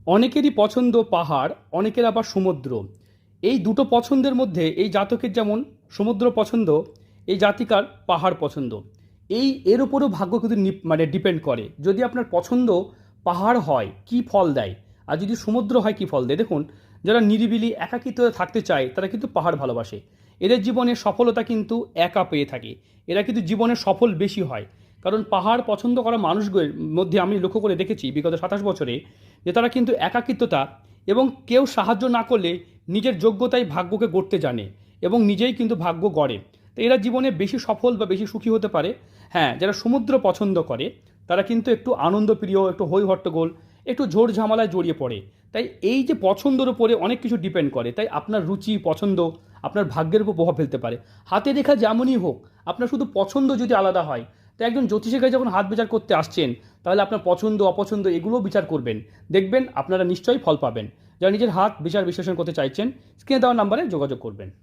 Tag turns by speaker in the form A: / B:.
A: অনেকেরই পছন্দ পাহাড়, অনেকের আবার সমুদ্র। এই দুটো পছন্দের মধ্যে এই জাতকের যেমন সমুদ্র পছন্দ, এই জাতিকার পাহাড় পছন্দ। এর উপরও ভাগ্য কিন্তু ডিপেন্ড করে। যদি আপনার পছন্দ পাহাড় হয় কী ফল দেয়, আর যদি সমুদ্র হয় কী ফল দেয়। দেখুন, যারা নিরিবিলি একাকিত্বে থাকতে চায় তারা কিন্তু পাহাড় ভালোবাসে। এদের জীবনে সফলতা কিন্তু একা পেয়ে থাকে। এরা কিন্তু জীবনে সফল বেশি হয়। কারণ পাহাড় পছন্দ করা মানুষগুলোর মধ্যে আমি লক্ষ্য করে দেখেছি বিগত 27 বছরে যে তারা কিন্তু একাকিত্বতা এবং কেউ সাহায্য না করলে নিজের যোগ্যতায় ভাগ্যকে গড়তে জানে এবং নিজেই কিন্তু ভাগ্য গড়ে। তো এরা জীবনে বেশি সফল বা বেশি সুখী হতে পারে। হ্যাঁ, যারা সমুদ্র পছন্দ করে তারা কিন্তু একটু আনন্দপ্রিয়, একটু হই হট্টগোল, একটু ঝোড় ঝামেলায় জড়িয়ে পড়ে। তাই এই যে পছন্দের উপরে অনেক কিছু ডিপেন্ড করে। তাই আপনার রুচি পছন্দ আপনার ভাগ্যের উপর প্রভাব ফেলতে পারে। হাতে রেখা যেমনই হোক, আপনার শুধু পছন্দ যদি আলাদা হয়, তো একজন জ্যোতিষের কাছে যখন হাত বিচার করতে আসছেন, তাহলে আপনার পছন্দ অপছন্দ এগুলোও বিচার করবেন। দেখবেন আপনারা নিশ্চয়ই ফল পাবেন। যারা নিজের হাত বিচার বিশ্লেষণ করতে চাইছেন, স্ক্রিনে দেওয়া নাম্বারে যোগাযোগ করবেন।